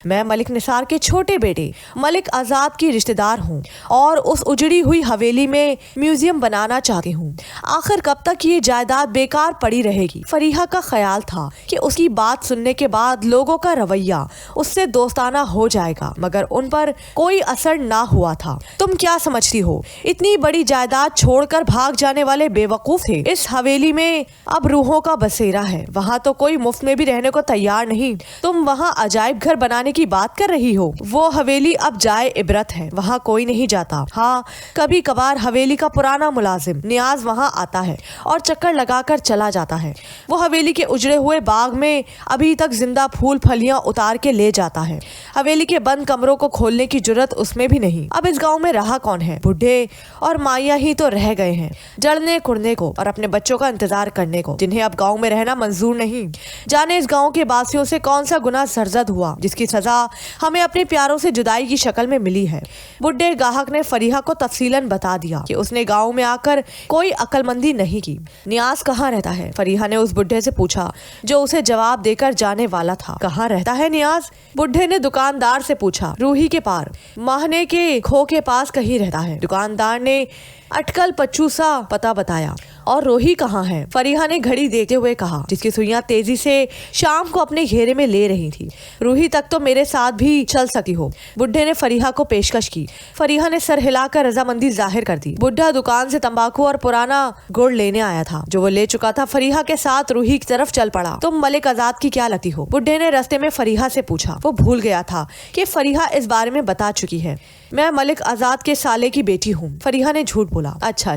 میں ملک نثار کے چھوٹے بیٹے ملک آزاد کی رشتہ دار ہوں اور اس اجڑی ہوئی حویلی میں میوزیم بنانا چاہتی ہوں۔ آخر کب تک یہ جائیداد بیکار پڑی رہے گی؟ فریحہ کا خیال تھا کہ اس کی بات سننے کے بعد لوگوں کا رویہ اس سے دوستانہ ہو جائے گا، مگر ان پر کوئی اثر نہ ہوا تھا۔ تم کیا سمجھتی ہو؟ اتنی بڑی جائیداد چھوڑ کر بھاگ جانے والے بے وقوف تھے۔ اس حویلی میں اب روحوں کا بسیرا ہے، وہاں تو کوئی مفت میں بھی رہنے کو تیار نہیں۔ تم وہاں عجائب گھر بنانے کی بات کر رہی ہو؟ وہ حویلی اب جائے عبرت ہے، وہاں کوئی نہیں جاتا۔ ہاں، کبھی کبھار حویلی کا پرانا ملازم نیاز وہاں آتا ہے اور چکر لگا کر چلا جاتا ہے۔ وہ حویلی کے اجڑے ہوئے باغ میں ابھی تک زندہ پھول پھلیاں اتار کے لے جاتا ہے۔ حویلی کے بند کمروں کو کھولنے کی جرت اس میں بھی نہیں۔ اب اس گاؤں میں رہا کون ہے؟ بڈھے اور مائیاں ہی تو رہ گئے ہیں، جڑنے کڑنے کو اور اپنے بچوں کا انتظار کرنے کو، جنہیں اب گاؤں میں رہنا منظور نہیں۔ جانے اس گاؤں کے باسیوں سے کون سا گناہ سرزد ہوا جس کی سزا ہمیں اپنے پیاروں سے جدائی کی شکل میں ملی ہے۔ بڈھے گاہک نے فریحہ کو تفصیلاً بتا دیا کہ اس نے گاؤں میں آ کر کوئی عقل مندی نہیں کی۔ نیاز کہاں رہتا ہے؟ فریحہ نے اس بڈھے سے پوچھا جو اسے جواب دے کر جانے والا تھا۔ کہاں رہتا ہے نیاز؟ بڈھے نے دکاندار سے پوچھا۔ روہی کے پار ماہنے کے کھو کے پاس کہیں رہتا ہے۔ دکاندار نے اٹکل پچو سا پتہ بتایا۔ اور روہی کہاں ہے؟ فریحہ نے گھڑی دیکھتے ہوئے کہا، جس کی سوئیاں تیزی سے شام کو اپنے گھیرے میں لے رہی تھی۔ روہی تک تو میرے ساتھ بھی چل سکتی ہو۔ بڈھے نے فریحہ کو پیشکش کی۔ فریحہ نے سر ہلا کر رضامندی ظاہر کر دی۔ بڈھا دکان سے تمباکو اور پرانا گڑ لینے آیا تھا جو وہ لے چکا تھا۔ فریحہ کے ساتھ روہی کی طرف چل پڑا۔ تم ملک آزاد کی کیا لگتی ہو؟ بڈھے نے رستے میں فریحہ سے پوچھا۔ وہ بھول گیا تھا کہ فریحہ اس بارے میں بتا چکی ہے۔ میں ملک آزاد کے سالے کی بیٹی ہوں، فریحہ نے جھوٹ بولا۔ اچھا،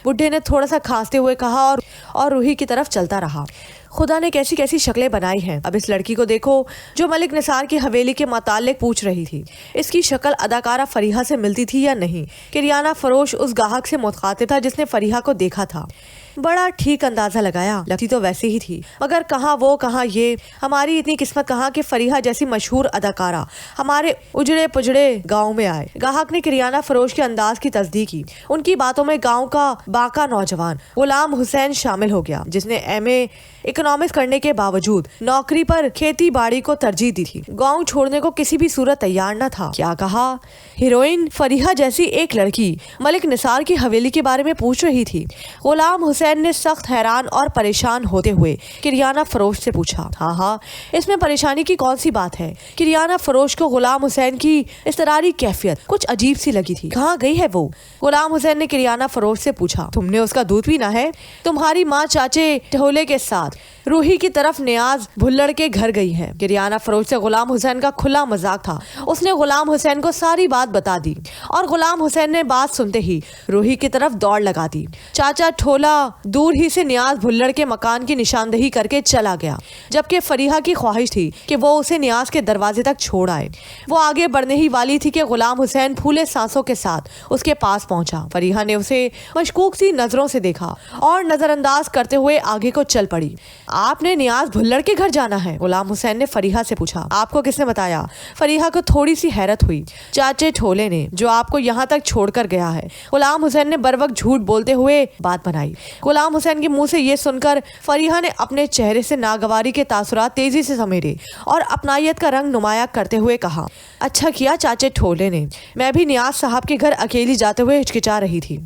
بڈھے نے تھوڑا سا کھانستے ہوئے کہا اور روہی کی طرف چلتا رہا۔ خدا نے کیسی کیسی شکلیں بنائی ہیں۔ اب اس لڑکی کو دیکھو جو ملک نثار کی حویلی کے متعلق پوچھ رہی تھی۔ اس کی شکل اداکارہ فریحہ سے ملتی تھی یا نہیں؟ کریانہ فروش اس گاہک سے مخاطب تھا جس نے فریحہ کو دیکھا تھا۔ بڑا ٹھیک اندازہ لگایا، لگتی تو ویسی ہی تھی، مگر کہاں وہ کہاں یہ۔ ہماری اتنی قسمت کہاں کہ فریحہ جیسی مشہور اداکارہ ہمارے اجڑے پجڑے گاؤں میں آئے۔ گاہک نے کریانہ فروش کے انداز کی تصدیق کی۔ ان کی باتوں میں گاؤں کا باکا نوجوان غلام حسین شامل ہو گیا، جس نے ایم.اے. اکنامکس کرنے کے باوجود نوکری پر کھیتی باڑی کو ترجیح دی تھی۔ گاؤں چھوڑنے کو کسی بھی صورت تیار نہ تھا۔ کیا کہا؟ ہیروئن فریحہ جیسی ایک لڑکی ملک نثار کی حویلی کے بارے میں پوچھ رہی تھی۔ غلام حسین نے سخت حیران اور پریشان ہوتے ہوئے کریانہ فروش سے پوچھا۔ ہاں، اس میں پریشانی کی کون سی بات ہے؟ کریانہ فروش کو غلام حسین کی اضطراری کیفیت کچھ عجیب سی لگی تھی۔ کہاں گئی ہے وہ؟ غلام حسین نے کریانہ فروش سے پوچھا۔ تم نے اس کا دودھ پینا ہے؟ تمہاری ماں چاچے ٹہولے کے ساتھ روہی کی طرف نیاز بھلڑ کے گھر گئی ہے۔ کریانہ فروش سے غلام حسین کا کھلا مذاق تھا۔ اس نے غلام حسین کو ساری بات بتا دی اور غلام حسین نے بات سنتے ہی روہی کی طرف دوڑ لگا دی۔ چاچا ٹھولا دور ہی سے نیاز بھلڑ کے مکان کی نشاندہی کر کے چلا گیا، جبکہ فریحہ کی خواہش تھی کہ وہ اسے نیاز کے دروازے تک چھوڑ آئے۔ وہ آگے بڑھنے ہی والی تھی کہ غلام حسین پھولے سانسوں کے ساتھ اس کے پاس پہنچا۔ فریحہ نے اسے مشکوک سی نظروں سے دیکھا اور نظر انداز کرتے ہوئے آگے کو چل پڑی۔ آپ نے نیاز بھلڑ کے گھر جانا ہے؟ غلام حسین نے فریحہ سے پوچھا۔ آپ کو کس نے بتایا؟ فریحہ کو تھوڑی سی حیرت ہوئی۔ چاچے ٹھولے نے، جو آپ کو یہاں تک چھوڑ کر گیا ہے۔ غلام حسین نے بروقت جھوٹ بولتے ہوئے بات بنائی۔ غلام حسین کے منہ سے یہ سن کر فریحہ نے اپنے چہرے سے ناگواری کے تاثرات تیزی سے سمیٹے اور اپنائیت کا رنگ نمایاں کرتے ہوئے کہا، اچھا کیا چاچے ٹھولے نے، میں بھی نیاز صاحب کے گھر اکیلی جاتے ہوئے ہچکچا رہی تھی۔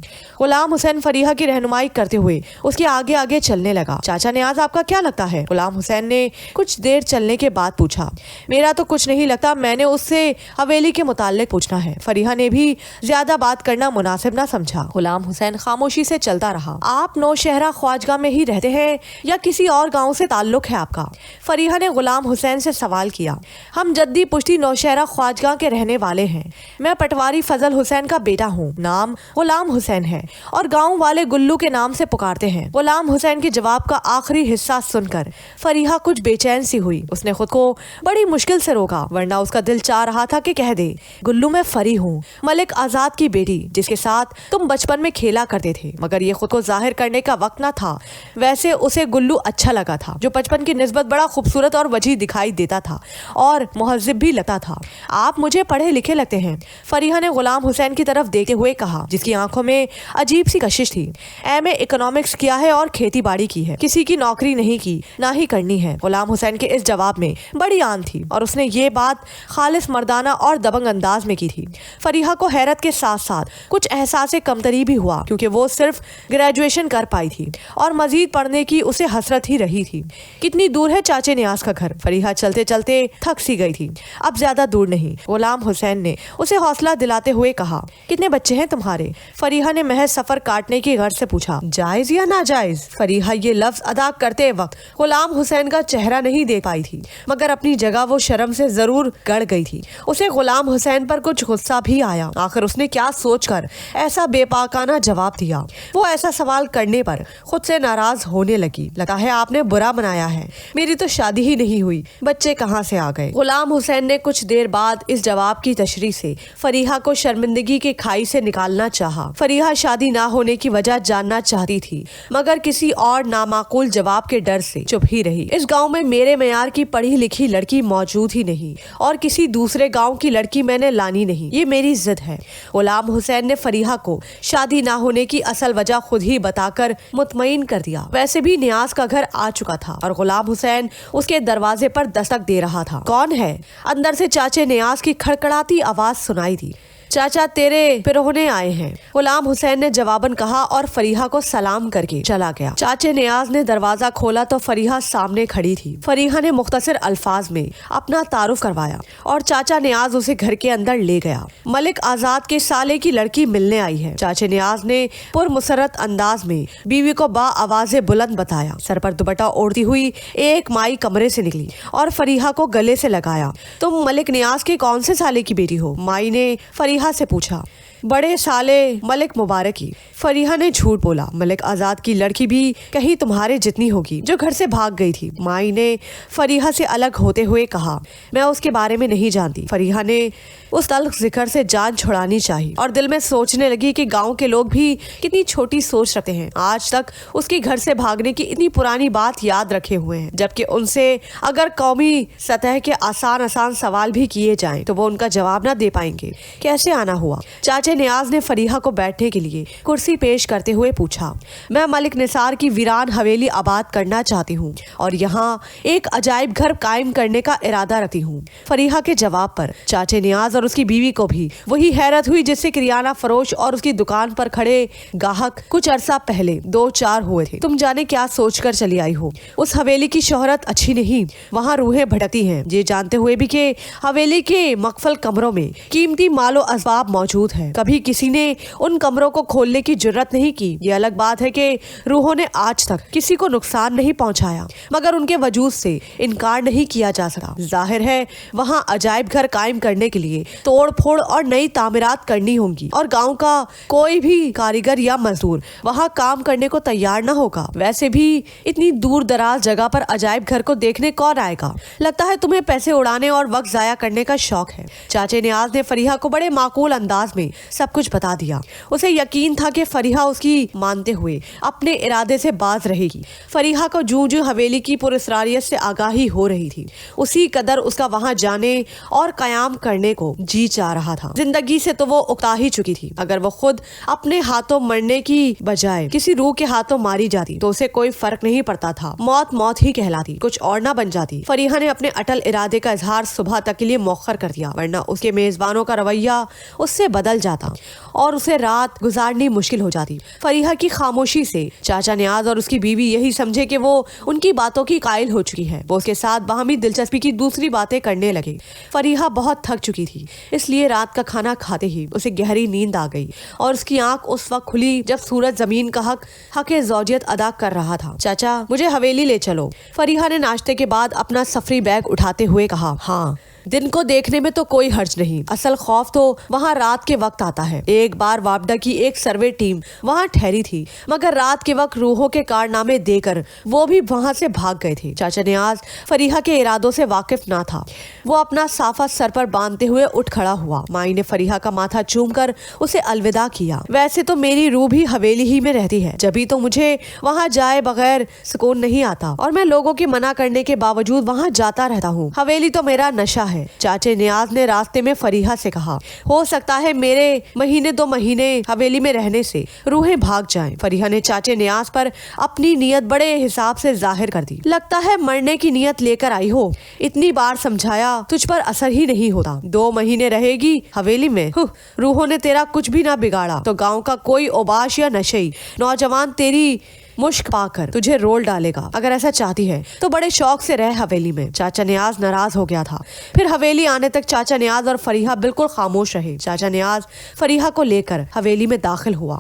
غلام حسین فریحہ کی رہنمائی کرتے ہوئے اس کے آگے آگے چلنے لگا۔ چاچا نیاز آپ کا کیا لگتا ہے؟ غلام حسین نے کچھ دیر چلنے کے بعد پوچھا۔ میرا تو کچھ نہیں لگتا، میں نے اس سے حویلی کے متعلق پوچھنا ہے۔ فریحہ نے بھی زیادہ بات کرنا مناسب نہ سمجھا۔ غلام حسین خاموشی سے چلتا رہا۔ آپ نوشہرہ خواجگاہ میں ہی رہتے ہیں یا کسی اور گاؤں سے تعلق ہے آپ کا؟ فریحہ نے غلام حسین سے سوال کیا۔ ہم جدی پشتی نوشہرہ خواجگاہ کے رہنے والے ہیں۔ میں پٹواری فضل حسین کا بیٹا ہوں، نام غلام حسین ہے اور گاؤں والے گلو کے نام سے پکارتے ہیں۔ غلام حسین کے جواب کا آخری حصہ سن کر فریحہ کچھ بے چین سی ہوئی۔ اس نے خود کو بڑی مشکل سے روکا، ورنہ اس کا دل چاہ رہا تھا کہ کہہ دے، گلو میں فری ہوں، ملک آزاد کی بیٹی جس کے ساتھ تم بچپن میں کھیلا کرتے تھے، مگر یہ خود کو ظاہر کرنے पढ़ने का वक्त ना था, वैसे उसे गुल्लू अच्छा लगा था, जो बचपन की निस्बत बड़ा खूबसूरत और वजीह दिखाई देता था और मुहज़्ज़िब भी लगता था। आप मुझे पढ़े लिखे लगते हैं, फरीहा ने गुलाम हुसैन की तरफ देखते हुए कहा, जिसकी आंखों में अजीब सी कशिश थी। एमए इकोनॉमिक्स किया है और खेती बाड़ी की है, किसी की नौकरी नहीं की, ना ही करनी है। गुलाम हुसैन के इस जवाब में बड़ी आन थी और उसने ये बात खालिस मर्दाना और दबंग अंदाज में की थी। फरीहा को हैरत के साथ साथ कुछ एहसास कमतरी भी हुआ, क्योंकि वो सिर्फ ग्रेजुएशन कर पाई थी और मजीद पढ़ने की उसे हसरत ही रही थी। कितनी दूर है चाचे नियाज का घर? फरीहा चलते चलते थक सी गई थी। अब ज्यादा दूर नहीं, गुलाम हुसैन ने उसे हौसला दिलाते हुए कहा। कितने बच्चे हैं तुम्हारे? फरीहा ने महज सफर काटने की गर्ज से पूछा। जायज या नाजायज? फरीहा ये लफ्ज अदा करते वक्त गुलाम हुसैन का चेहरा नहीं देख पाई थी, मगर अपनी जगह वो शर्म से जरूर गड़ गई थी। उसे गुलाम हुसैन पर कुछ गुस्सा भी आया। आखिर उसने क्या सोचकर ऐसा बेपाकाना जवाब दिया? वो ऐसा सवाल करने पर खुद से नाराज होने लगी। लगा है आपने बुरा मनाया है, मेरी तो शादी ही नहीं हुई, बच्चे कहाँ से आ गए? गुलाम हुसैन ने कुछ देर बाद इस जवाब की तशरीह से फरीहा को शर्मिंदगी के खाई से निकालना चाहा। फरीहा शादी ना होने की वजह जानना चाहती थी, मगर किसी और नामाकूल जवाब के डर से चुप ही रही। इस गांव में मेरे मेयार की पढ़ी लिखी लड़की मौजूद ही नहीं और किसी दूसरे गांव की लड़की मैंने लानी नहीं, ये मेरी जिद है। गुलाम हुसैन ने फरीहा को शादी ना होने की असल वजह खुद ही बताकर मुतमईन कर दिया। वैसे भी नियाज का घर आ चुका था और गुलाम हुसैन उसके दरवाजे पर दस्तक दे रहा था। कौन है? अंदर से चाचे नियाज की खड़खड़ाती आवाज सुनाई दी। चाचा तेरे पिरोहने आए हैं, गुलाम हुसैन ने जवाबन कहा और फरीहा को सलाम करके चला गया। चाचे नियाज ने दरवाजा खोला तो फरीहा सामने खड़ी थी। फरीहा ने मुख्तसर अल्फाज में अपना तारुफ करवाया और चाचा नियाज उसे घर के अंदर ले गया। मलिक आजाद के साले की लड़की मिलने आई है, चाचे नियाज ने पुरमुसरत अंदाज में बीवी को बा आवाज़े बुलंद बताया। सर पर दुपट्टा ओढ़ती हुई एक माई कमरे से निकली और फरीहा को गले से लगाया। तुम मलिक नियाज के कौन से साले की बेटी हो? माई ने फरीहा से पूछा। बड़े साले मलिक मुबारक की। फरीहा ने झूठ बोला। मलिक आजाद की लड़की भी कहीं तुम्हारे जितनी होगी, जो घर से भाग गई थी। माई ने फरीहा से अलग होते हुए कहा। मैं उसके बारे में नहीं जानती। फरीहा ने उस तल्ख जिक्र से जान छुड़ानी चाहिए और दिल में सोचने लगी कि गांव के लोग भी कितनी छोटी सोच रखते हैं। आज तक उसके घर से भागने की इतनी पुरानी बात याद रखे हुए हैं, जबकि उनसे अगर कौमी सतह के आसान आसान सवाल भी किए जाएं तो वो उनका जवाब ना दे पाएंगे। कैसे आना हुआ? चाचे नियाज ने फरीहा को बैठने के लिए कुर्सी पेश करते हुए पूछा। मैं मलिक निसार की वीरान हवेली आबाद करना चाहती हूँ और यहाँ एक अजायब घर कायम करने का इरादा रखती हूँ। फरीहा के जवाब पर चाचे नियाज और उसकी बीवी को भी वही हैरत हुई जिससे किराना फरोश और उसकी दुकान पर खड़े गाहक कुछ अरसा पहले दो चार हुए थे। तुम जाने क्या सोचकर चली आई हो? उस हवेली की शोहरत अच्छी नहीं, वहाँ रूहें भटकती हैं। ये जानते हुए भी कि हवेली के मकफल कमरों में कीमती मालो असबाब मौजूद है, कभी किसी ने उन कमरों को खोलने की जुर्रत नहीं की। ये अलग बात है कि रूहों ने आज तक किसी को नुकसान नहीं पहुंचाया, मगर उनके वजूद से इनकार नहीं किया जा सका। जाहिर है वहाँ अजायब घर कायम करने के लिए तोड़ फोड़ और नई तामीरात करनी होंगी और गांव का कोई भी कारीगर या मजदूर वहाँ काम करने को तैयार न होगा। वैसे भी इतनी दूर दराज जगह पर अजायब घर को देखने कौन आएगा? लगता है तुम्हें पैसे उड़ाने और वक्त जाया करने का शौक है। चाचे नियाज ने फरीहा को बड़े माकूल अंदाज में सब कुछ बता दिया। उसे यकीन था कि फरीहा उसकी मानते हुए अपने इरादे से बाज रहेगी। फरीहा को जूं हवेली की पुरस्रारियत से आगाही हो रही थी, उसी कदर उसका वहां जाने और कयाम करने को जी चाह रहा था। जिंदगी से तो वो उकता ही चुकी थी। अगर वो खुद अपने हाथों मरने की बजाय किसी रूह के हाथों मारी जाती तो उसे कोई फर्क नहीं पड़ता था। मौत मौत ही कहलाती, कुछ और ना बन जाती। फरीहा ने अपने अटल इरादे का इजहार सुबह तक के लिए मौखर कर दिया, वरना उसके मेजबानों का रवैया उससे बदल जाता और उसे रात गुजारनी मुश्किल हो जाती। फरीहा की खामोशी से चाचा नियाज और उसकी बीवी यही समझे कि वो उनकी बातों की कायल हो चुकी है। वो उसके साथ बाहमी दिलचस्पी की दूसरी बातें करने लगे। फरीहा बहुत थक चुकी थी, इसलिए रात का खाना खाते ही उसे गहरी नींद आ गई और उसकी आंख उस वक्त खुली जब सूरज जमीन का हक ज़ौजियत अदा कर रहा था। चाचा मुझे हवेली ले चलो। फरीहा ने नाश्ते के बाद अपना सफरी बैग उठाते हुए कहा। हाँ दिन को देखने में तो कोई हर्ज नहीं, असल खौफ तो वहाँ रात के वक्त आता है। एक बार वापडा की एक सर्वे टीम वहाँ ठहरी थी, मगर रात के वक्त रूहों के कारनामे देकर वो भी वहाँ से भाग गए थे। चाचा नियाज फरीहा के इरादों से वाकिफ ना था। वो अपना साफा सर पर बांधते हुए उठ खड़ा हुआ। माई ने फरीहा का माथा चूमकर उसे अलविदा किया। वैसे तो मेरी रूह भी हवेली ही में रहती है, जब तो मुझे वहाँ जाए बगैर सुकून नहीं आता और मैं लोगों के मना करने के बावजूद वहाँ जाता रहता हूँ। हवेली तो मेरा नशा है। चाचे नियाज ने रास्ते में फरीहा से कहा, हो सकता है मेरे महीने 2 महीने हवेली में रहने से रूहें भाग जाएं। फरीहा ने चाचे नियाज पर अपनी नीयत बड़े हिसाब से जाहिर कर दी। लगता है मरने की नीयत लेकर आई हो, इतनी बार समझाया तुझ पर असर ही नहीं होता। 2 महीने रहेगी हवेली में, रूहों ने तेरा कुछ भी ना बिगाड़ा तो गाँव का कोई ओबाश या नशेई नौजवान तेरी मुश्क पाकर तुझे रोल डालेगा। अगर ऐसा चाहती है तो बड़े शौक से रह हवेली में। चाचा नियाज नाराज हो गया था। फिर हवेली आने तक चाचा नियाज और फरीहा बिल्कुल खामोश रहे। चाचा नियाज फरीहा को लेकर हवेली में दाखिल हुआ।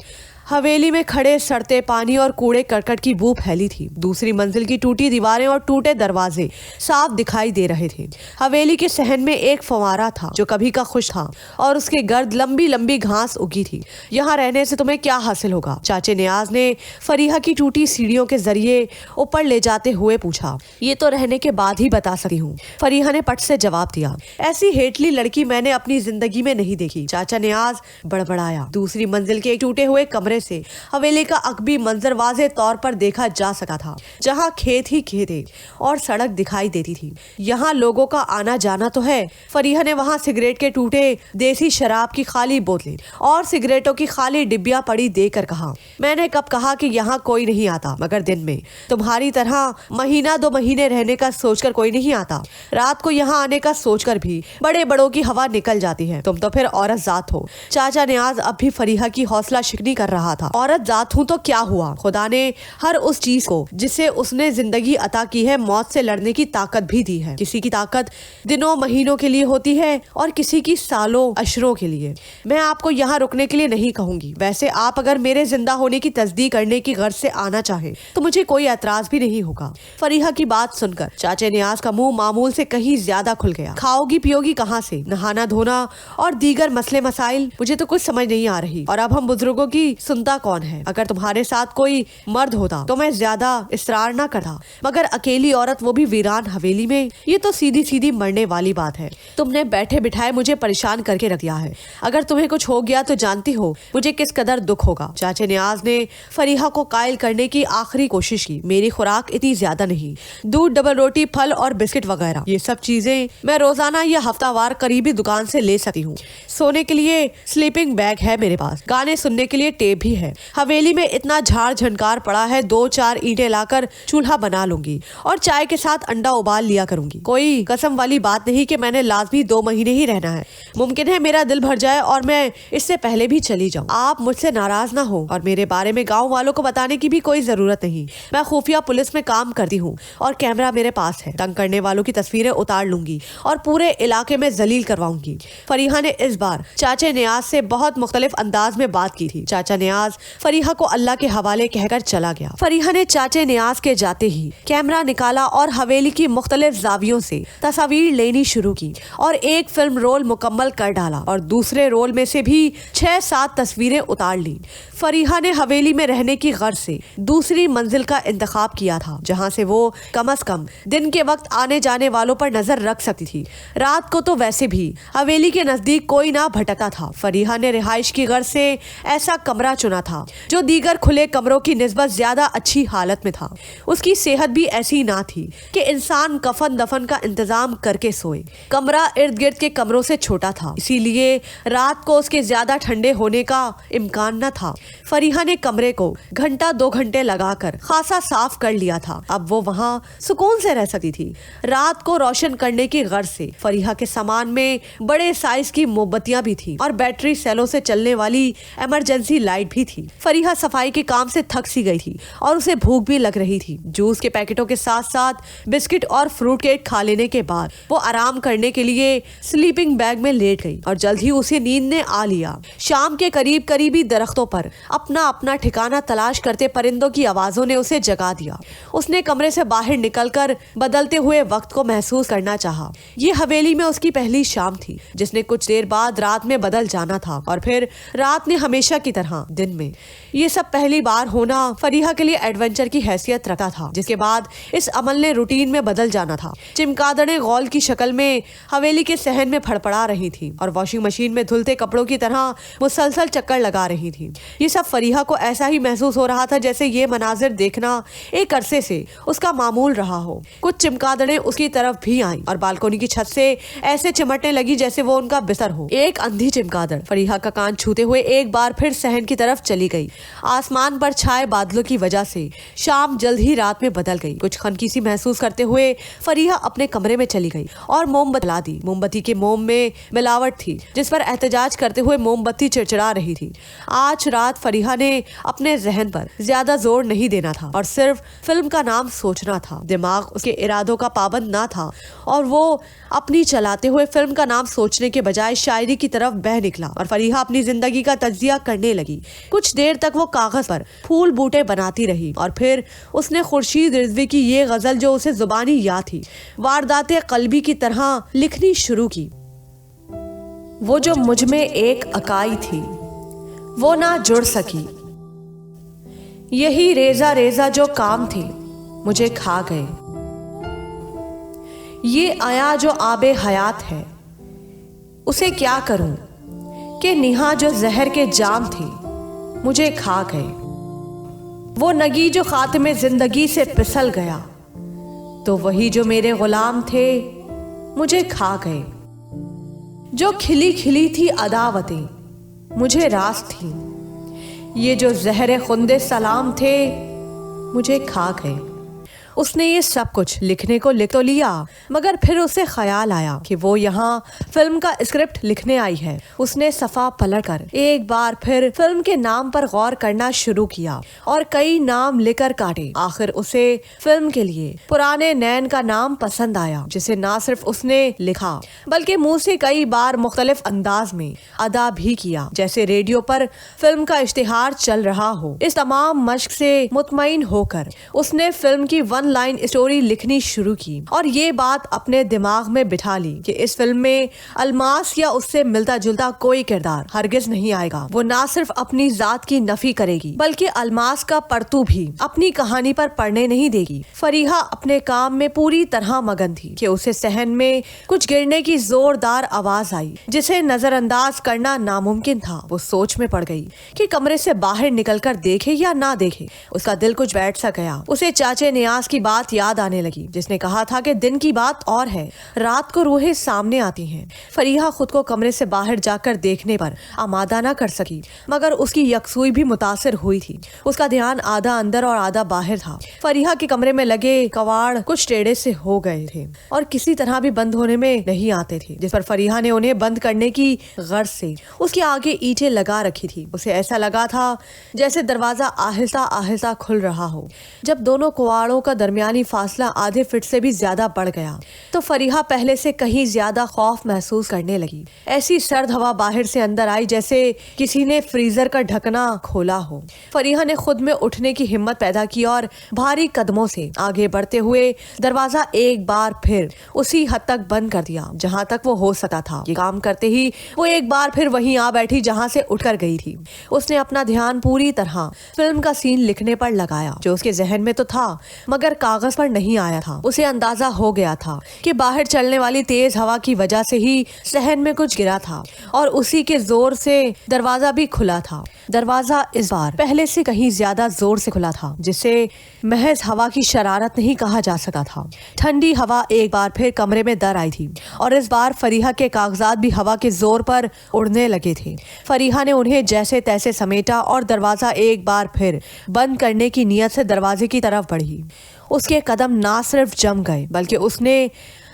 हवेली में खड़े सड़ते पानी और कूड़े करकट की बू फैली थी। दूसरी मंजिल की टूटी दीवारें और टूटे दरवाजे साफ दिखाई दे रहे थे। हवेली के सहन में एक फवारा था जो कभी का खुश था और उसके गर्द लंबी लंबी घास उगी थी। यहाँ रहने से तुम्हें क्या हासिल होगा? चाचे नियाज ने फरीहा की टूटी सीढ़ियों के जरिए ऊपर ले जाते हुए पूछा। ये तो रहने के बाद ही बता सकती हूँ, फरीहा ने पट से जवाब दिया। ऐसी हेटली लड़की मैंने अपनी जिंदगी में नहीं देखी। चाचा नियाज बड़बड़ाया। दूसरी मंजिल के एक टूटे हुए कमरे से हवेली का अकबी मंजर वाज़े तौर पर देखा जा सका था, जहां खेत ही खेत थे और सड़क दिखाई देती थी। यहाँ लोगों का आना जाना तो है। फरीहा ने वहां सिगरेट के टूटे देसी शराब की खाली बोतलें और सिगरेटों की खाली डिब्बियां पड़ी देकर कहा, मैंने कब कहा कि यहाँ कोई नहीं आता, मगर दिन में तुम्हारी तरह महीना 2 महीने रहने का सोचकर कोई नहीं आता। रात को यहाँ आने का सोचकर भी बड़े बड़ों की हवा निकल जाती है। तुम तो फिर औरत जात हो। चाचा नियाज अब भी फरीहा की हौसला शिकनी कर रहा था। औरत जात हूँ तो क्या हुआ? खुदा ने हर उस चीज को जिसे उसने जिंदगी अता की है मौत से लड़ने की ताकत भी दी है। किसी की ताकत दिनों महीनों के लिए होती है और किसी की सालों अशरों के लिए। मैं आपको यहाँ रुकने के लिए नहीं कहूंगी। वैसे आप अगर मेरे जिंदा होने की तस्दीक करने की गर्ज से आना चाहे तो मुझे कोई एतराज भी नहीं होगा। फरीहा की बात सुनकर चाचे नियाज का मुंह मामूल से कहीं ज्यादा खुल गया। खाओगी पियोगी कहाँ से? नहाना धोना और दीगर मसले मसाइल मुझे तो कुछ समझ नहीं आ रही। और अब हम बुजुर्गों की सुनता कौन है? अगर तुम्हारे साथ कोई मर्द होता तो मैं ज्यादा इसरार ना करता, मगर अकेली औरत, वो भी वीरान हवेली में, ये तो सीधी सीधी मरने वाली बात है। तुमने बैठे बिठाए मुझे परेशान करके रख दिया है। अगर तुम्हें कुछ हो गया तो जानती हो मुझे किस कदर दुख होगा। चाचे नियाज ने फरीहा को कायल करने की आखिरी कोशिश की। मेरी खुराक इतनी ज्यादा नहीं, दूध, डबल रोटी, फल और बिस्किट वगैरह, ये सब चीजें मैं रोजाना या हफ्तावार करीबी दुकान से ले सकती हूँ। सोने के लिए स्लीपिंग बैग है मेरे पास, गाने सुनने के लिए टेप भी है। हवेली में इतना झाड़ झनकार पड़ा है, 2-4 ईंटें लाकर चूल्हा बना लूंगी और चाय के साथ अंडा उबाल लिया करूंगी। कोई कसम वाली बात नहीं कि मैंने लाजमी 2 महीने ही रहना है। मुमकिन है मेरा दिल भर जाए और मैं इससे पहले भी चली जाऊं। आप मुझसे नाराज ना हो और मेरे बारे में गाँव वालों को बताने की भी कोई जरूरत नहीं। मैं खुफिया पुलिस में काम करती हूँ और कैमरा मेरे पास है। तंग करने वालों की तस्वीरें उतार लूंगी और पूरे इलाके में जलील करवाऊंगी। फरीहा ने इस बार चाचे नियाज से बहुत मुख्तलिफ अंदाज में बात की थी। चाचा नियाज फरीहा को अल्लाह के हवाले कहकर चला गया। फरीहा ने चाचे नियाज के जाते ही कैमरा निकाला और हवेली की मुख्तलिफ जावियों से तस्वीर लेनी शुरू की और एक फिल्म रोल मुकम्मल कर डाला और दूसरे रोल में से भी 6-7 तस्वीरें उतार ली। फरीहा ने हवेली में रहने की गर्ज से दूसरी मंजिल का इंतखाब किया था, जहां से वो कम से कम दिन के वक्त आने जाने वालों पर नजर रख सकती थी। रात को तो वैसे भी हवेली के नजदीक कोई ना भटकता था। फरीहा ने रिहाइश की गर्ज से ऐसा कमरा चुना था जो दीगर खुले कमरों की निस्बत ज्यादा अच्छी हालत में था। उसकी सेहत भी ऐसी ना थी कि इंसान कफन दफन का इंतजाम करके सोए। कमरा इर्द गिर्द के कमरों से छोटा था, इसीलिए रात को उसके ज्यादा ठंडे होने का इम्कान न था। फरीहा ने कमरे को 1-2 घंटे लगाकर खासा साफ कर लिया था। अब वो वहाँ सुकून से रह सकती थी। रात को रोशन करने की गर्ज से फरीहा के सामान में बड़े साइज की मोमबत्तियां भी थी और बैटरी सेलों से चलने वाली इमरजेंसी लाइट लाइट भी थी। फरीहा सफाई के काम से थक सी गई थी और उसे भूख भी लग रही थी। जूस के पैकेटों के साथ साथ बिस्किट और फ्रूट केक खा लेने के बाद वो आराम करने के लिए स्लीपिंग बैग में लेट गई और जल्द ही उसे नींद ने आ लिया। शाम के करीब करीबी दरख्तों पर अपना अपना ठिकाना तलाश करते परिंदों की आवाजों ने उसे जगा दिया। उसने कमरे से बाहर निकलकर बदलते हुए वक्त को महसूस करना चाहा। ये हवेली में उसकी पहली शाम थी जिसने कुछ देर बाद रात में बदल जाना था और फिर रात ने हमेशा की तरह दिन में। ये सब पहली बार होना फरीहा के लिए एडवेंचर की हैसियत रखता था, जिसके बाद इस अमल ने रूटीन में बदल जाना था। चिमगादड़ें गौल की शक्ल में हवेली के सहन में फड़फड़ा रही थी और वॉशिंग मशीन में धुलते कपड़ों की तरह मुसलसल चक्कर लगा रही थी। ये सब फरीहा को ऐसा ही महसूस हो रहा था जैसे ये मनाजिर देखना एक अरसे से उसका मामूल रहा हो। कुछ चिमगादड़ें उसकी तरफ भी आईं और बालकोनी की छत से ऐसे चिमटने लगी जैसे वो उनका बिस्तर हो। एक अंधी चिमगादड़ फरीहा का कान छूते हुए एक बार फिर सहन की तरफ चली गई। आसमान पर छाए बादलों की वजह से शाम जल्द ही रात में बदल गई। कुछ खनकी सी महसूस करते हुए फरीहा अपने कमरे में चली गई और मोमबत्ती जला दी। मोमबत्ती के मोम में मिलावट थी जिस पर एहतजाज करते हुए मोमबत्ती चिड़चिड़ा रही थी। आज रात फरीहा ने अपने जहन पर ज्यादा जोर नहीं देना था और सिर्फ फिल्म का नाम सोचना था। दिमाग उसके इरादों का पाबंद ना था और वो अपनी चलाते हुए फिल्म का नाम सोचने के बजाय शायरी की तरफ बह निकला और फरीहा अपनी जिंदगी का तज्जिया करने लगी। कुछ देर तक वो कागज पर फूल बूटे बनाती रही और फिर उसने खुर्शीद रिजवी की ये गजल जो उसे जुबानी याद थी वारदाते कल्बी की तरह लिखनी शुरू की। वो जो मुझ में एक अकाई थी वो ना जुड़ सकी, यही रेजा रेजा जो काम थी मुझे खा गए। ये आया जो आबे हयात है उसे क्या करूं कि निहा जो जहर के जाम थी मुझे खा गए। वो नगी जो खात्मे जिंदगी से फिसल गया तो वही जो मेरे गुलाम थे मुझे खा गए। जो खिली खिली थी अदावतें मुझे रास थी, ये जो जहर खुंदे सलाम थे मुझे खा गए। उसने ये सब कुछ लिखने को लिख तो लिया मगर फिर उसे ख्याल आया कि वो यहाँ फिल्म का स्क्रिप्ट लिखने आई है। उसने सफा पलटकर एक बार फिर फिल्म के नाम पर गौर करना शुरू किया और कई नाम लेकर काटे। आखिर उसे फिल्म के लिए पुराने नैन का नाम पसंद आया जिसे ना सिर्फ उसने लिखा बल्कि मुंह से कई बार मुख्तलिफ अंदाज में अदा भी किया, जैसे रेडियो पर फिल्म का इश्तिहार चल रहा हो। इस तमाम मश्क से मुतमईन होकर उसने फिल्म की वन लाइन स्टोरी लिखनी शुरू की और ये बात अपने दिमाग में बिठा ली कि इस फिल्म में अलमास या उससे मिलता जुलता कोई किरदार हरगिज नहीं आएगा। वो ना सिर्फ अपनी जात की नफी करेगी बल्कि अलमास का परतू भी अपनी कहानी पर पड़ने नहीं देगी। फरीहा अपने काम में पूरी तरह मगन थी कि उसे सहन में कुछ गिरने की जोरदार आवाज आई जिसे नजरअंदाज करना नामुमकिन था। वो सोच में पड़ गई कि कमरे से बाहर निकलकर देखे या ना देखे। उसका दिल कुछ बैठ सा गया। उसे चाचे नियाज की बात याद आने लगी जिसने कहा था कि दिन की बात और है, रात को रूहें सामने आती हैं। फरीहा खुद को कमरे से बाहर जाकर देखने पर आमादा न कर सकी मगर उसकी यकसुई भी मुतासिर हुई थी। उसका ध्यान आधा अंदर और आधा बाहर था। फरीहा के कमरे में लगे कवाड़ कुछ टेढ़े से हो गए थे और किसी तरह भी बंद होने में नहीं आते थे, जिस पर फरीहा ने उन्हें बंद करने की गर्ज से उसके आगे ईंटें लगा रखी थी। उसे ऐसा लगा था जैसे दरवाजा आहिस्ता आहिस्ता खुल रहा हो। जब दोनों कवाड़ों का दरमियानी फासला आधे फीट से भी ज्यादा बढ़ गया तो फरीहा पहले से कहीं ज्यादा खौफ महसूस करने लगी। ऐसी सर्द हवा बाहर से अंदर आई जैसे किसी ने फ्रीजर का ढकना खोला हो। फरीहा ने खुद में उठने की हिम्मत पैदा की और भारी कदमों से आगे बढ़ते हुए दरवाजा एक बार फिर उसी हद तक बंद कर दिया जहां तक वो हो सका था। ये काम करते ही वो एक बार फिर वहीं आ बैठी जहां से उठकर गई थी। उसने अपना ध्यान पूरी तरह फिल्म का सीन लिखने पर लगाया जो उसके जहन में तो था मगर कागज पर नहीं आया था। उसे अंदाजा हो गया था कि बाहर चलने वाली तेज हवा की वजह से ही सहन में कुछ गिरा था और उसी के जोर से दरवाजा भी खुला था। दरवाजा इस बार पहले से कहीं ज्यादा जोर से खुला था जिसे महज हवा की शरारत नहीं कहा जा सकता था। ठंडी हवा एक बार फिर कमरे में दर आई थी और इस बार फरीहा के कागजात भी हवा के जोर पर उड़ने लगे थे। फरीहा ने उन्हें जैसे तैसे समेटा और दरवाजा एक बार फिर बंद करने की नीयत से दरवाजे की तरफ बढ़ी। उसके कदम ना सिर्फ जम गए बल्कि उसने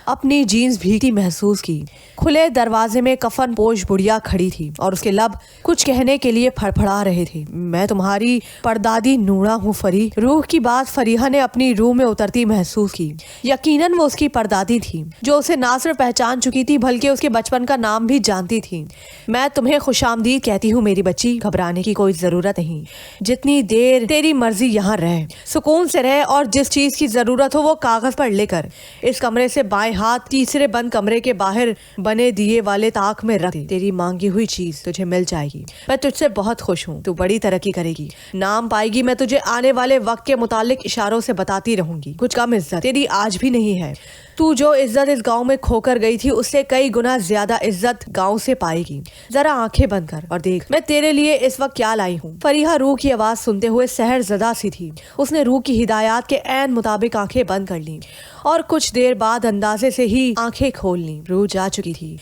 अपनी जीन्स भीगती महसूस की। खुले दरवाजे में कफन पोश बुढ़िया खड़ी थी और उसके लब कुछ कहने के लिए फड़फड़ा रहे थे। मैं तुम्हारी परदादी नूरा हूँ फरी। रूह की बात फरीहा ने अपनी रूह में उतरती महसूस की। यकीनन वो उसकी परदादी थी, जो उसे ना सिर्फ पहचान चुकी थी बल्कि उसके बचपन का नाम भी जानती थी। मैं तुम्हें खुशामदीद कहती हूँ मेरी बच्ची, घबराने की कोई जरूरत नहीं। जितनी देर तेरी मर्जी यहाँ रह, सुकून से रह और जिस चीज की जरूरत हो वो कागज पर लेकर इस कमरे से बाएं हाथ तीसरे बंद कमरे के बाहर बने दिए वाले ताक में रख दे। तेरी मांगी हुई चीज तुझे मिल जाएगी। मैं तुझसे बहुत खुश हूँ, तू बड़ी तरक्की करेगी, नाम पाएगी। मैं तुझे आने वाले वक्त के मुतालिक इशारों से बताती रहूंगी। कुछ कम इज्जत तेरी आज भी नहीं है। तू जो इज्जत इस गांव में खोकर गई थी उससे कई गुना ज्यादा इज्जत गांव से पाएगी। जरा आंखें बंद कर और देख मैं तेरे लिए इस वक्त क्या लाई हूँ। फरीहा रूह की आवाज सुनते हुए सहर ज़दा सी थी। उसने रूह की हिदायत के ऐन मुताबिक आंखें बंद कर ली और कुछ देर बाद अंदाजे से ही आंखें खोल ली। रूह जा चुकी थी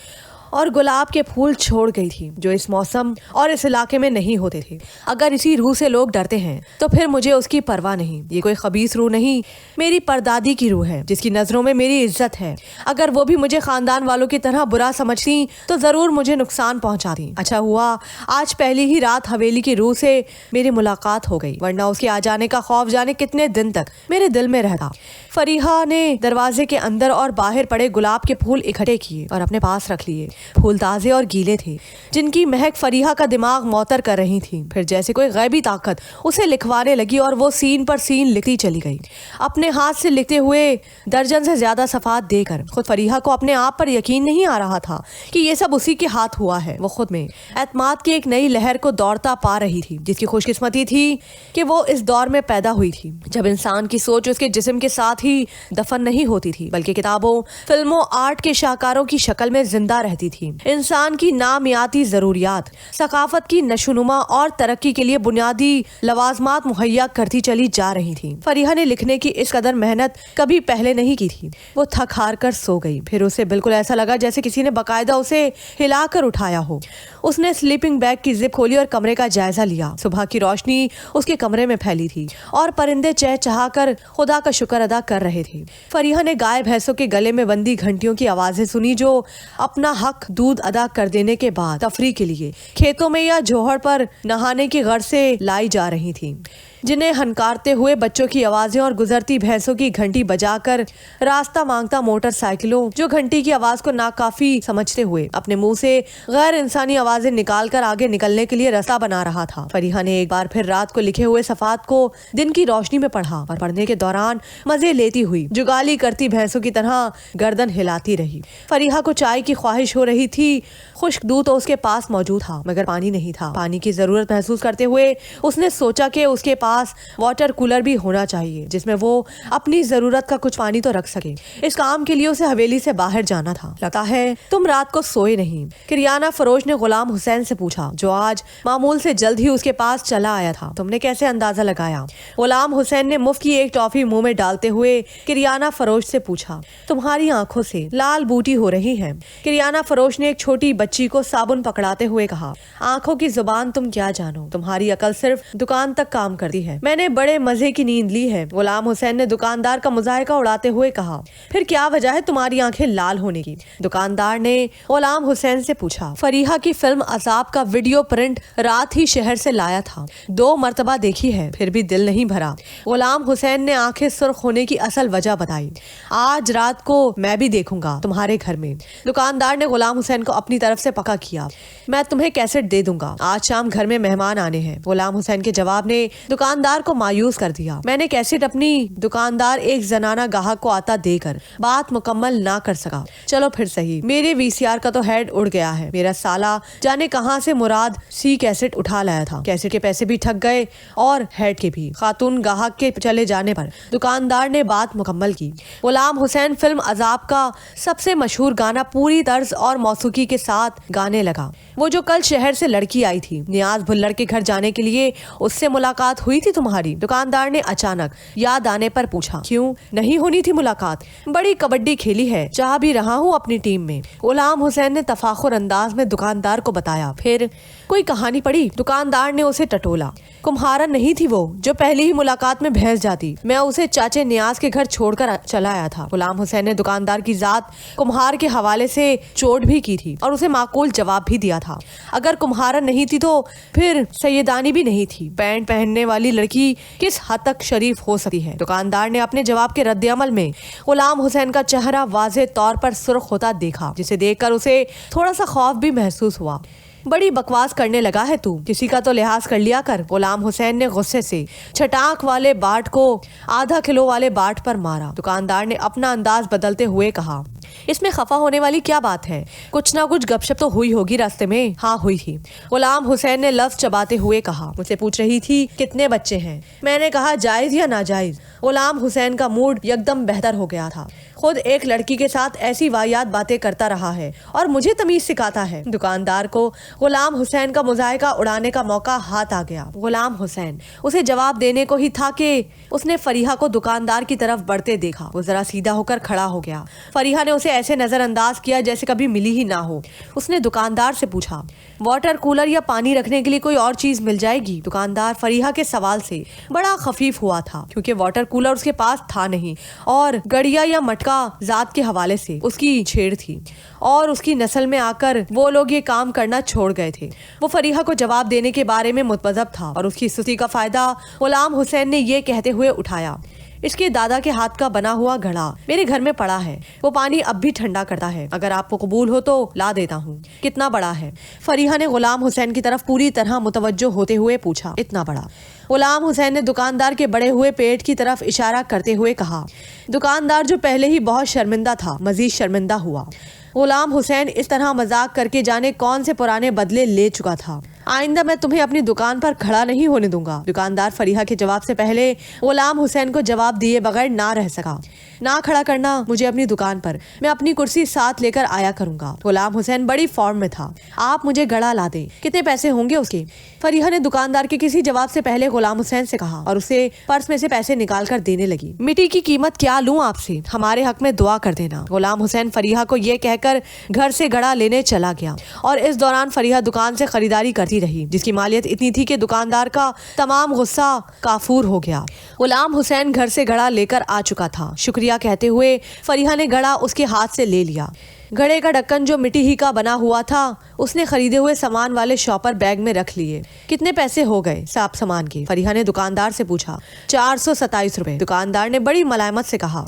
और गुलाब के फूल छोड़ गई थी, जो इस मौसम और इस इलाके में नहीं होते थे। अगर इसी रूह से लोग डरते हैं तो फिर मुझे उसकी परवाह नहीं। ये कोई खबीस रूह नहीं, मेरी परदादी की रूह है, जिसकी नजरों में मेरी इज्जत है। अगर वो भी मुझे खानदान वालों की तरह बुरा समझती तो जरूर मुझे नुकसान पहुंचाती। अच्छा हुआ आज पहली ही रात हवेली की रूह से मेरी मुलाकात हो गई, वरना उसके आ जाने का खौफ जाने कितने दिन तक मेरे दिल में रहता। फरीहा ने दरवाजे के अंदर और बाहर पड़े गुलाब के फूल इकट्ठे किए और अपने पास रख लिए। फूल ताजे और गीले थे, जिनकी महक फरीहा का दिमाग मौतर कर रही थी। फिर जैसे कोई गैबी ताकत उसे लिखवाने लगी और वो सीन पर सीन लिखती चली गई, अपने हाथ से लिखते हुए दर्जन से ज्यादा सफात देकर। खुद फरीहा को अपने आप पर यकीन नहीं आ रहा था कि ये सब उसी के हाथ हुआ है। वो खुद में एतमाद की एक नई लहर को दौड़ता पा रही थी, जिसकी खुशकिस्मती थी कि वो इस दौर में पैदा हुई थी जब इंसान की सोच उसके जिस्म के साथ ही दफन नहीं होती थी, बल्कि किताबों, फिल्मों, आर्ट के शाहकारों की शक्ल में जिंदा रहती थी। इंसान की नामियाती जरूरियात, सकाफत की नशोनुमा और तरक्की के लिए बुनियादी लवाजमात मुहैया करती चली जा रही थी। फरीहा ने लिखने की इस कदर मेहनत कभी पहले नहीं की थी। वो थक हार कर सो गई। फिर उसे बिल्कुल ऐसा लगा जैसे किसी ने बाकायदा उसे हिलाकर उठाया हो। उसने स्लीपिंग बैग की जिप खोली और कमरे का जायजा लिया। सुबह की रोशनी उसके कमरे में फैली थी और परिंदे चहचहा कर खुदा का शुक्र अदा कर रहे थे। फरीहा ने गाय भैंसों के गले में बंदी घंटियों की आवाजें सुनी, जो अपना हक दूध अदा कर देने के बाद तफरी के लिए खेतों में या जोहड़ पर नहाने की गर्ज से लाई जा रही थी, जिन्हें हनकारते हुए बच्चों की आवाजें और गुजरती भैंसों की घंटी बजाकर रास्ता मांगता मोटरसाइकिलों, जो घंटी की आवाज को नाकाफी समझते हुए अपने मुंह से गैर इंसानी आवाजें निकालकर आगे निकलने के लिए रास्ता बना रहा था। फरीहा ने एक बार फिर रात को लिखे हुए सफात को दिन की रोशनी में पढ़ा और पढ़ने के दौरान मजे लेती हुई जुगाली करती भैंसों की तरह गर्दन हिलाती रही। फरीहा को चाय की ख्वाहिश हो रही थी। खुश्क दूध तो उसके पास मौजूद था, मगर पानी नहीं था। पानी की जरूरत महसूस करते हुए उसने सोचा कि उसके पास वाटर कूलर भी होना चाहिए, जिसमें वो अपनी जरूरत का कुछ पानी तो रख सके। इस काम के लिए उसे हवेली से बाहर जाना था। लगता है तुम रात को सोए नहीं, किरियाना फरोश ने गुलाम हुसैन से पूछा, जो आज मामूल से जल्द ही उसके पास चला आया था। तुमने कैसे अंदाजा लगाया? गुलाम हुसैन ने मुफ्त की एक टॉफी मुंह में डालते हुए किरियाना फरोश से पूछा। तुम्हारी आंखों से लाल बूटी हो रही है। किरियाना फरोश ने एक छोटी बच्ची को साबुन पकड़ाते हुए कहा, आंखों की जुबान तुम क्या जानो, तुम्हारी अकल सिर्फ दुकान तक काम करती है। मैंने बड़े मजे की नींद ली है। गुलाम हुसैन ने दुकानदार का मुजाहिका उड़ाते हुए कहा। फिर क्या वजह है तुम्हारी आंखें लाल होने की? दुकानदार ने गुलाम हुसैन से पूछा। फरीहा की फिल्म अजाब का वीडियो प्रिंट रात ही शहर से लाया था, 2 मरतबा देखी है, फिर भी दिल नहीं भरा। गुलाम हुसैन ने आंखें सुर्ख होने की असल वजह बताई। आज रात को मैं भी देखूंगा तुम्हारे घर में। दुकानदार ने गुलाम हुसैन को अपनी तरफ से पक्का किया। मैं तुम्हें कैसेट दे दूंगा, आज शाम घर में मेहमान आने हैं। गुलाम हुसैन के जवाब ने दुकानदार को मायूस कर दिया। मैंने कैसेट अपनी दुकानदार एक जनाना गाहक को आता देकर बात मुकम्मल ना कर सका। चलो फिर सही, मेरे वीसीआर का तो हेड उड़ गया है। मेरा साला जाने कहां से मुराद सी कैसेट उठा लाया था। कैसेट के पैसे भी ठग गए और हेड के भी। खातून गाहक के चले जाने पर दुकानदार ने बात मुकम्मल की। गुलाम हुसैन फिल्म अजाब का सबसे मशहूर गाना पूरी तर्ज और मौसीकी के साथ गाने लगा। वो जो कल शहर से लड़की आई थी, नियाज भुल्लड़ के घर जाने के लिए उससे मुलाकात हुई हुई थी तुम्हारी? दुकानदार ने अचानक याद आने पर पूछा। क्यों नहीं होनी थी मुलाकात? बड़ी कबड्डी खेली है, चाह भी रहा हूँ अपनी टीम में, गुलाम हुसैन ने तफाखुर अंदाज में दुकानदार को बताया। फिर कोई कहानी पड़ी? दुकानदार ने उसे टटोला। कुम्हारन नहीं थी वो जो पहली ही मुलाकात में भैंस जाती। मैं उसे चाचे नियाज के घर छोड़कर चला आया था। गुलाम हुसैन ने दुकानदार की जात कुम्हार के हवाले से चोट भी की थी और उसे माकूल जवाब भी दिया था। अगर कुम्हारन नहीं थी तो फिर सैयदानी भी नहीं थी। पैंट पहनने वाली लड़की किस हद तक शरीफ हो सकती है? दुकानदार ने अपने जवाब के रद्द-ए-अमल में गुलाम हुसैन का चेहरा वाज़ेह तौर पर सुर्ख होता देखा, जिसे देखकर उसे थोड़ा सा खौफ भी महसूस हुआ। बड़ी बकवास करने लगा है तू, किसी का तो लिहाज कर लिया कर। गुलाम हुसैन ने गुस्से से छटाक वाले बाट को आधा किलो वाले बाट पर मारा। दुकानदार ने अपना अंदाज बदलते हुए कहा, इसमें खफा होने वाली क्या बात है? कुछ ना कुछ गपशप तो हुई होगी रास्ते में। हाँ हुई थी, गुलाम हुसैन ने लफ्ज चबाते हुए कहा। मुझसे पूछ रही थी कितने बच्चे हैं? मैंने कहा जायज या नाजायज। गुलाम हुसैन का मूड एकदम बेहतर हो गया था। खुद एक लड़की के साथ ऐसी वाहियात बातें करता रहा है और मुझे तमीज सिखाता है। दुकानदार को गुलाम हुसैन का मुजाहिका उड़ाने का मौका हाथ आ गया। गुलाम हुसैन उसे जवाब देने को ही था कि उसने फरीहा को दुकानदार की तरफ बढ़ते देखा। वो जरा सीधा होकर खड़ा हो गया। फरीहा ने उसे ऐसे नजरअंदाज किया जैसे कभी मिली ही ना हो। उसने दुकानदार से पूछा, वाटर कूलर या पानी रखने के लिए कोई और चीज मिल जाएगी? दुकानदार फरीहा के सवाल से बड़ा खफीफ हुआ था, क्योंकि वाटर कूलर उसके पास था नहीं और गड़िया या मटका जात के हवाले से उसकी छेड़ थी और उसकी नस्ल में आकर वो लोग ये काम करना छोड़ गए थे। वो फरीहा को जवाब देने के बारे में मुतमज़्ज़ब था और उसकी सुस्ती का फायदा गुलाम हुसैन ने ये कहते हुए उठाया, इसके दादा के हाथ का बना हुआ घड़ा मेरे घर में पड़ा है, वो पानी अब भी ठंडा करता है, अगर आपको कबूल हो तो ला देता हूँ। कितना बड़ा है? फरीहा ने गुलाम हुसैन की तरफ पूरी तरह मुतवज्जो होते हुए पूछा। इतना बड़ा। गुलाम हुसैन ने दुकानदार के बड़े हुए पेट की तरफ इशारा करते हुए कहा। दुकानदार जो पहले ही बहुत शर्मिंदा था, मजीद शर्मिंदा हुआ। गुलाम हुसैन इस तरह मजाक करके जाने कौन से पुराने बदले ले चुका था। आइंदा मैं तुम्हें अपनी दुकान पर खड़ा नहीं होने दूंगा। दुकानदार फरीहा के जवाब से पहले गुलाम हुसैन को जवाब दिए बगैर ना रह सका। ना खड़ा करना मुझे अपनी दुकान पर, मैं अपनी कुर्सी साथ लेकर आया करूंगा। गुलाम हुसैन बड़ी फॉर्म में था। आप मुझे घड़ा ला दें। कितने पैसे होंगे उसके? फरीहा ने दुकानदार के किसी जवाब से पहले गुलाम हुसैन से कहा और उसे पर्स में से पैसे निकाल कर देने लगी। मिट्टी की कीमत क्या लूं आपसे, हमारे हक में दुआ कर देना। गुलाम हुसैन फरीहा को ये कहकर घर से घड़ा लेने चला गया और इस दौरान फरीहा दुकान से खरीदारी करती रही, जिसकी मालियत इतनी थी कि दुकानदार का तमाम गुस्सा काफूर हो गया। गुलाम हुसैन घर से घड़ा लेकर आ चुका था। शुक्रिया कहते हुए फरीहा ने घड़ा उसके हाथ से ले लिया। घड़े का ढक्कन जो मिट्टी ही का बना हुआ था उसने खरीदे हुए सामान वाले शॉपर बैग में रख लिए। कितने पैसे हो गए साब सामान के? फरीहा ने दुकानदार से पूछा। 427 रुपए। दुकानदार ने बड़ी मलामत से कहा।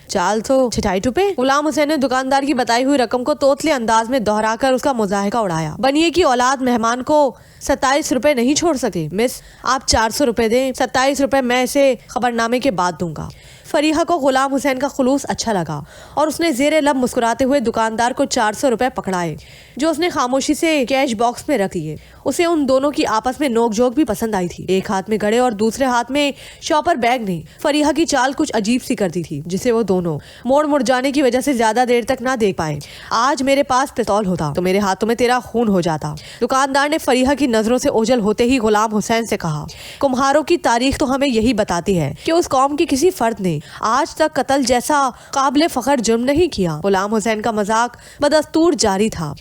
426 रुपए? गुलाम हुसैन ने दुकानदार की बताई हुई रकम को तोतले अंदाज में दोहराकर उसका मुजाहिका उड़ाया। बनिए की औलाद मेहमान को 27 रुपए नहीं छोड़ सके। मिस, आप 400 रुपए दें, 27 रुपए मैं इसे खबरनामे के बाद दूंगा। फरीहा को गुलाम हुसैन का खुलूस अच्छा लगा और उसने जेरे लब मुस्कुराते हुए दुकानदार को 400 रुपए पकड़ाए, जो उसने खामोशी से कैश बॉक्स में रख दिए। उसे उन दोनों की आपस में नोकझोंक भी पसंद आई थी। एक हाथ में घड़े और दूसरे हाथ में शॉपर बैग ने फरीहा की चाल कुछ अजीब सी कर दी थी, जिसे वो दोनों मोड़ मुड़ जाने की वजह से ज्यादा देर तक ना देख पाए। आज मेरे पास पिस्तौल होता तो मेरे हाथों में तेरा खून हो जाता। दुकानदार ने फरीहा की नजरों से ओझल होते ही गुलाम हुसैन से कहा। कुम्हारों की तारीख तो हमें यही बताती है कि उस कौम के किसी फर्द ने आज तक कत्ल जैसा काबिल फखर जुर्म नहीं किया। गुलाम हुसैन का मजाक बदस्तूर जारी था।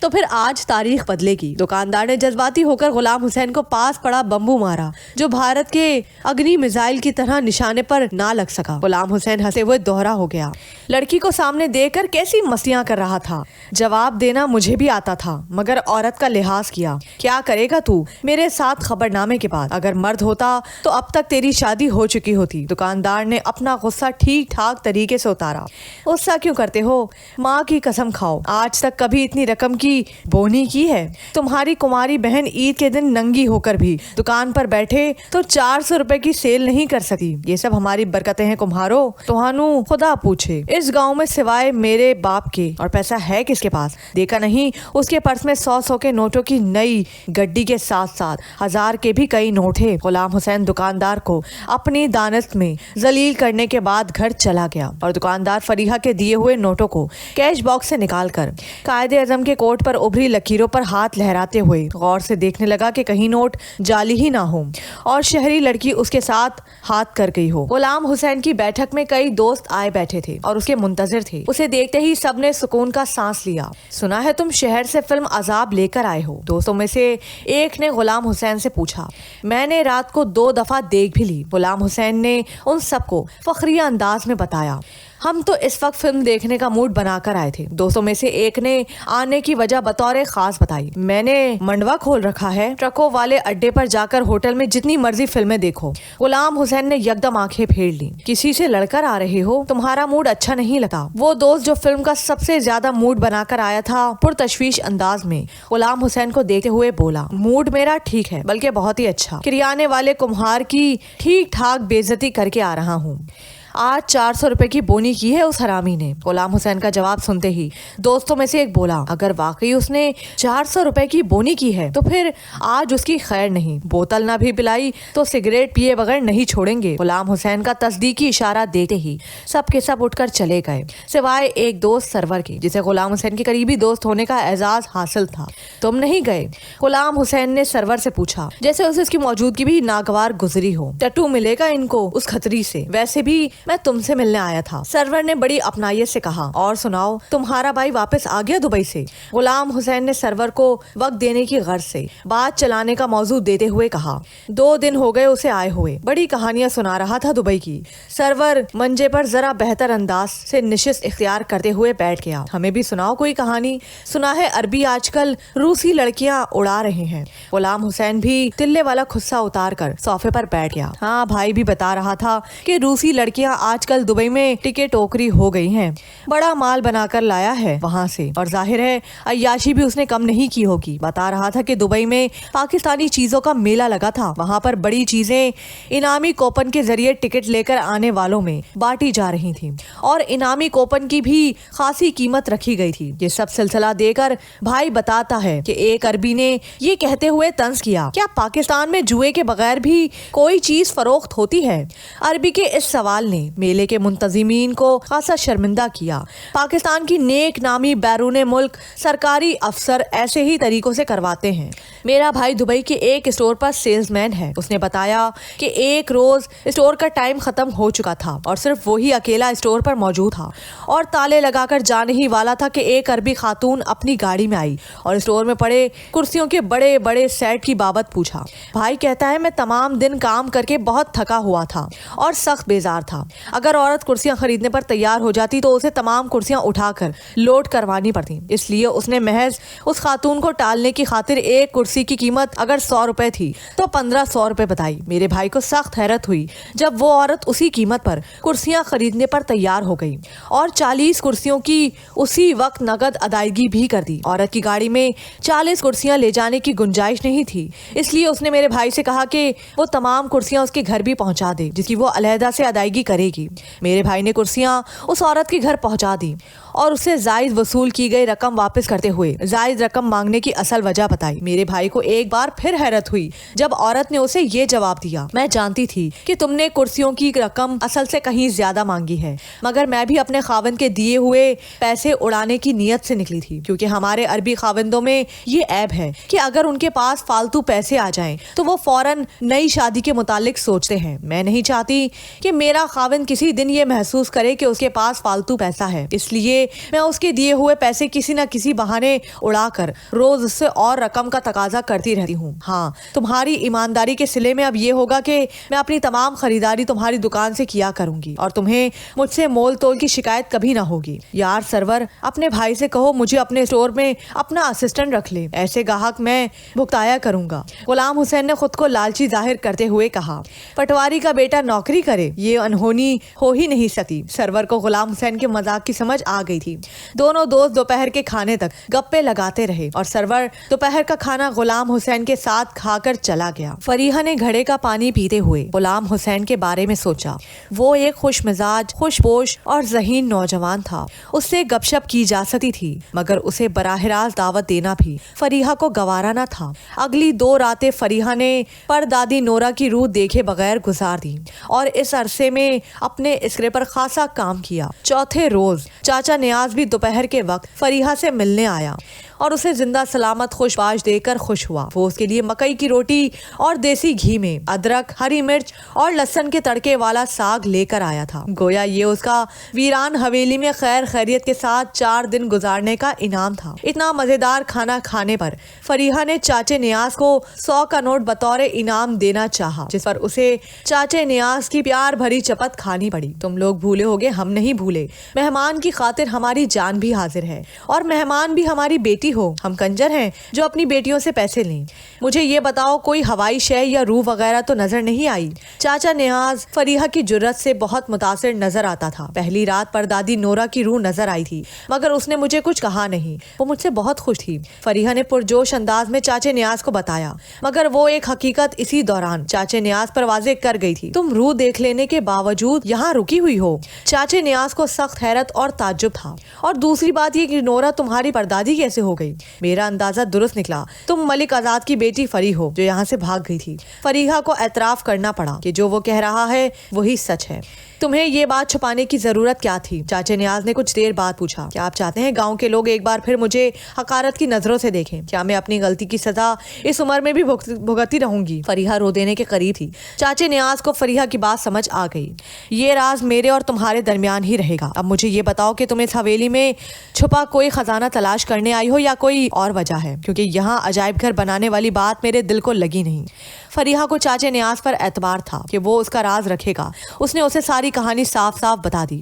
तो फिर आज तारीख बदलेगी। दुकानदार ने जज्बाती होकर गुलाम हुसैन को पास पड़ा बम्बू मारा, जो भारत के अग्नि मिसाइल की तरह निशाने पर ना लग सका। गुलाम हुसैन हंसे हुए दोहरा हो गया। लड़की को सामने देखकर कैसी मस्तियां कर रहा था। जवाब देना मुझे भी आता था, मगर औरत का लिहाज किया। क्या करेगा तू मेरे साथ खबरनामे के बाद? अगर मर्द होता तो अब तक तेरी शादी हो चुकी होती। दुकानदार ने अपना गुस्सा ठीक ठाक तरीके से उतारा। गुस्सा क्यों करते हो? माँ की कसम खाओ, आज तक कभी इतनी रकम की बोनी की है? तुम्हारी कुमारी बहन ईद के दिन नंगी होकर भी दुकान पर बैठे तो 400 रुपए की सेल नहीं कर सकी। ये सब हमारी बरकतें हैं कुम्हारो, तुहानू खुदा पूछे। इस गांव में सिवाय मेरे बाप के और पैसा है किसके पास? देखा नहीं उसके पर्स में 100 के नोटों की नई गड्डी के साथ साथ 1000 के भी कई नोट है। गुलाम हुसैन दुकानदार को अपनी दानत में जलील करने के बाद घर चला गया और दुकानदार फरीहा के दिए हुए नोटों को कैश बॉक्स से निकालकर कायदे आजम के कोट नोट पर उभरी लकीरों पर हाथ लहराते हुए गौर से देखने लगा कि कहीं नोट जाली ही ना हो और शहरी लड़की उसके साथ हाथ कर गई हो। गुलाम हुसैन की बैठक में कई दोस्त आए बैठे थे और उसके मुंतजिर थे। उसे देखते ही सबने सुकून का सांस लिया। सुना है तुम शहर से फिल्म अजाब लेकर आए हो, दोस्तों में से एक ने गुलाम हुसैन से पूछा। मैंने रात को 2 दफा देख भी ली, गुलाम हुसैन ने उन सबको फखरिया अंदाज में बताया। हम तो इस वक्त फिल्म देखने का मूड बनाकर आए थे, दोस्तों में से एक ने आने की वजह बतौर खास बताई। मैंने मंडवा खोल रखा है, ट्रकों वाले अड्डे पर जाकर होटल में जितनी मर्जी फिल्में देखो। गुलाम हुसैन ने यकदम आंखें फेर ली। किसी से लड़कर आ रहे हो, तुम्हारा मूड अच्छा नहीं लगा। वो दोस्त जो फिल्म का सबसे ज्यादा मूड बनाकर आया था पुरतशवीश अंदाज में गुलाम हुसैन को देखते हुए बोला, मूड मेरा ठीक है, बल्कि बहुत ही अच्छा। किरियाने वाले कुम्हार की ठीक ठाक बेइज्जती करके आ रहा हूँ। आज 400 रुपए की बोनी की है उस हरामी ने। गुलाम हुसैन का जवाब सुनते ही दोस्तों में से एक बोला, अगर वाकई उसने 400 रुपए की बोनी की है तो फिर आज उसकी खैर नहीं। बोतल ना भी पिलाई तो सिगरेट पिए बगैर नहीं छोड़ेंगे। गुलाम हुसैन का तस्दीकी इशारा देते ही सब के सब उठकर चले गए, सिवाय एक दोस्त सरवर के, जिसे गुलाम हुसैन के करीबी दोस्त होने का एजाज हासिल था। तुम नहीं गए? गुलाम हुसैन ने सरवर से पूछा, जैसे उसे उसकी मौजूदगी भी नागवार गुजरी हो। टट्टू मिलेगा इनको उस खतरी से, वैसे भी मैं तुमसे मिलने आया था। सरवर ने बड़ी अपनायत से कहा, और सुनाओ, तुम्हारा भाई वापस आ गया दुबई से? गुलाम हुसैन ने सरवर को वक्त देने की गर्ज से बात चलाने का मौजू देते हुए कहा। 2 दिन हो गए उसे आए हुए, बड़ी कहानियां सुना रहा था दुबई की। सरवर मंजे पर जरा बेहतर अंदाज से निशिस्त इख्तियार करते हुए बैठ गया। हमें भी सुनाओ कोई कहानी। सुना है अरबी आजकल रूसी लड़कियां उड़ा रहे हैं। गुलाम हुसैन भी तिल्ले वाला खुस्सा उतार कर सोफे पर बैठ गया। हाँ, भाई भी बता रहा था कि रूसी लड़कियां आजकल दुबई में टिके टोकरी हो गई हैं। बड़ा माल बनाकर लाया है वहाँ से, और जाहिर है अय्याशी भी उसने कम नहीं की होगी। बता रहा था कि दुबई में पाकिस्तानी चीजों का मेला लगा था। वहाँ पर बड़ी चीजें इनामी कोपन के जरिए टिकट लेकर आने वालों में बांटी जा रही थी, और इनामी कोपन की भी खासी कीमत रखी गई थी। ये सब सिलसिला देकर भाई बताता है कि एक अरबी ने ये कहते हुए तंज किया, क्या पाकिस्तान में जुए के बगैर भी कोई चीज फरोख्त होती है? अरबी के इस सवाल ने मेले के मुंतजिमीन को खासा शर्मिंदा किया। पाकिस्तान की नेक नामी बैरून मुल्क सरकारी अफसर ऐसे ही तरीकों से करवाते हैं। मेरा भाई दुबई के एक स्टोर पर सेल्समैन है। उसने बताया कि एक रोज स्टोर का टाइम खत्म हो चुका था और सिर्फ वही अकेला स्टोर पर मौजूद था, और ताले लगाकर जाने ही वाला था कि एक अरबी खातून अपनी गाड़ी में आई और स्टोर में पड़े कुर्सियों के बड़े बड़े सेट की बाबत पूछा। भाई कहता है, मैं तमाम दिन काम करके बहुत थका हुआ था और सख्त बेजार था। अगर औरत कुर्सियां खरीदने पर तैयार हो जाती तो उसे तमाम कुर्सियां उठाकर लोड करवानी पड़ती, इसलिए उसने महज उस खातून को टालने की खातिर एक कुर्सी की कीमत अगर 100 रुपए थी तो 1500 रुपए बताई। मेरे भाई को सख्त हैरत हुई जब वो औरत उसी कीमत पर कुर्सियां खरीदने पर तैयार हो गई और 40 कुर्सियों की उसी वक्त नगद अदायगी भी कर दी। औरत की गाड़ी में 40 कुर्सियां ले जाने की गुंजाइश नहीं थी, इसलिए उसने मेरे भाई से कहा कि वो तमाम कुर्सियां उसके घर भी पहुंचा दे, जिसकी वो अलहदा से अदायगी करेगी। मेरे भाई ने कुर्सियां उस औरत के घर पहुंचा दी और उससे जायद वसूल की गई रकम वापस करते हुए जायद रकम मांगने की असल वजह बताई। मेरे भाई को एक बार फिर हैरत हुई जब औरत ने उसे ये जवाब दिया, मैं जानती थी कि तुमने कुर्सियों की रकम असल से कहीं ज्यादा मांगी है, मगर मैं भी अपने खाविंद के दिए हुए पैसे उड़ाने की नीयत से निकली थी, क्योंकि हमारे अरबी खाविंदों में ये ऐब है कि अगर उनके पास फालतू पैसे आ जाएं तो वो फौरन नई शादी के मुतालिक सोचते हैं। मैं नहीं चाहती कि मेरा खाविंद किसी दिन ये महसूस करे कि उसके पास फालतू पैसा है, इसलिए मैं उसके दिए हुए पैसे किसी न किसी बहाने उड़ाकर रोज उससे और रकम का तकाजा करती रहती हूँ। हाँ, तुम्हारी ईमानदारी के सिले में अब ये होगा कि मैं अपनी तमाम खरीदारी तुम्हारी दुकान से किया करूंगी और तुम्हें मुझसे मोल तोल की शिकायत कभी ना होगी। यार सरवर, अपने भाई से कहो मुझे अपने स्टोर में अपना असिस्टेंट रख ले, ऐसे गाहक मैं भुगताया करूंगा। गुलाम हुसैन ने खुद को लालची जाहिर करते हुए कहा, पटवारी का बेटा नौकरी करे, ये अनहोनी हो ही नहीं सकती। सरवर को गुलाम हुसैन के मजाक की समझ आ गई थी। दोनों दोस्त दोपहर के खाने तक गप्पे लगाते रहे और सरवर दोपहर का खाना गुलाम हुसैन के साथ खाकर चला गया। फरीहा ने घड़े का पानी पीते हुए गुलाम हुसैन के बारे में सोचा। वो एक खुश मिजाज, खुशपोश और ज़हीन नौजवान था। उससे गपशप की जा सकती थी, मगर उसे बराह रास्त दावत देना भी फरीहा को गवारा न था। अगली 2 रातें फरीहा ने परदादी नोरा की रूह देखे बगैर गुजार दी और इस अरसे में अपने स्क्रिप्ट पर खासा काम किया। चौथे रोज चाचा नियाज भी दोपहर के वक्त फरीहा से मिलने आया। اور اسے زندہ سلامت خوش باش دے کر خوش ہوا۔ وہ اس کے لیے مکئی کی روٹی اور دیسی گھی میں ادرک، ہری مرچ اور لہسن کے تڑکے والا ساگ لے کر آیا تھا، گویا یہ اس کا ویران حویلی میں خیر خیریت کے ساتھ 4 دن گزارنے کا انعام تھا۔ اتنا مزیدار کھانا کھانے پر فریحہ نے چاچے نیاز کو 100 کا نوٹ بطور انعام دینا چاہا، جس پر اسے چاچے نیاز کی پیار بھری چپت کھانی پڑی۔ تم لوگ بھولے ہوگے، ہم نہیں بھولے، مہمان کی خاطر ہماری جان بھی حاضر ہے، اور مہمان بھی ہماری بیٹی ہو۔ ہم کنجر ہیں جو اپنی بیٹیوں سے پیسے لیں۔ مجھے یہ بتاؤ، کوئی ہوائی شے یا روح وغیرہ تو نظر نہیں آئی؟ چاچا نیاز فریحہ کی جرت سے بہت متاثر نظر آتا تھا۔ پہلی رات پر دادی نورا کی روح نظر آئی تھی، مگر اس نے مجھے کچھ کہا نہیں۔ وہ مجھ سے بہت خوش تھی، فریحہ نے پرجوش انداز میں چاچے نیاز کو بتایا، مگر وہ ایک حقیقت اسی دوران چاچے نیاز پر واضح کر گئی تھی۔ تم روح دیکھ لینے کے باوجود یہاں رکی ہوئی ہو؟ چاچے نیاز کو سخت حیرت اور تعجب تھا۔ اور دوسری بات یہ کہ نورا تمہاری پردادی کیسے ہو گئی؟ میرا اندازہ درست نکلا، تم ملک آزاد کی بیٹی فری ہو جو یہاں سے بھاگ گئی تھی۔ فریحہ کو اعتراف کرنا پڑا کہ جو وہ کہہ رہا ہے وہی سچ ہے۔ تمہیں یہ بات چھپانے کی ضرورت کیا تھی؟ چاچے نیاز نے کچھ دیر بعد پوچھا۔ کیا آپ چاہتے ہیں گاؤں کے لوگ ایک بار پھر مجھے حقارت کی نظروں سے دیکھیں؟ کیا میں اپنی غلطی کی سزا اس عمر میں بھی بھگتتی رہوں گی؟ فریحہ رو دینے کے قریب تھی۔ چاچے نیاز کو فریحہ کی بات سمجھ آ گئی۔ یہ راز میرے اور تمہارے درمیان ہی رہے گا۔ اب مجھے یہ بتاؤ کہ تم اس حویلی میں چھپا کوئی خزانہ تلاش کرنے آئی ہو یا کوئی اور وجہ ہے؟ کیونکہ یہاں عجائب گھر بنانے والی بات میرے دل کو لگی نہیں۔ فریحہ کو چاچے نیاز پر اعتبار تھا کہ وہ اس کا راز رکھے گا۔ اس نے اسے ساری کہانی صاف صاف بتا دی۔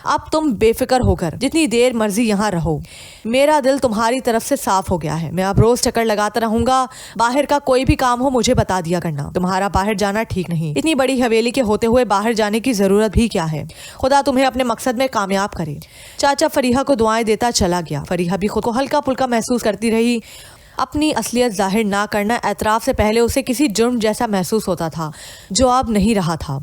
اب تم بے فکر ہو کر جتنی دیر مرضی یہاں رہو، میرا دل تمہاری طرف سے صاف ہو گیا ہے۔ میں اب روز چکر لگاتا رہوں گا۔ باہر کا کوئی بھی کام ہو مجھے بتا دیا کرنا۔ تمہارا باہر جانا ٹھیک نہیں، اتنی بڑی حویلی کے ہوتے ہوئے باہر جانے کی ضرورت بھی کیا ہے؟ خدا تمہیں اپنے مقصد میں کامیاب کرے۔ چاچا فریحہ کو دعائیں دیتا چلا گیا۔ فریحہ بھی خود کو ہلکا پھلکا محسوس کرتی رہی۔ اپنی اصلیت ظاہر نہ کرنا اعتراف سے پہلے اسے کسی جرم جیسا محسوس ہوتا تھا جو اب نہیں رہا تھا۔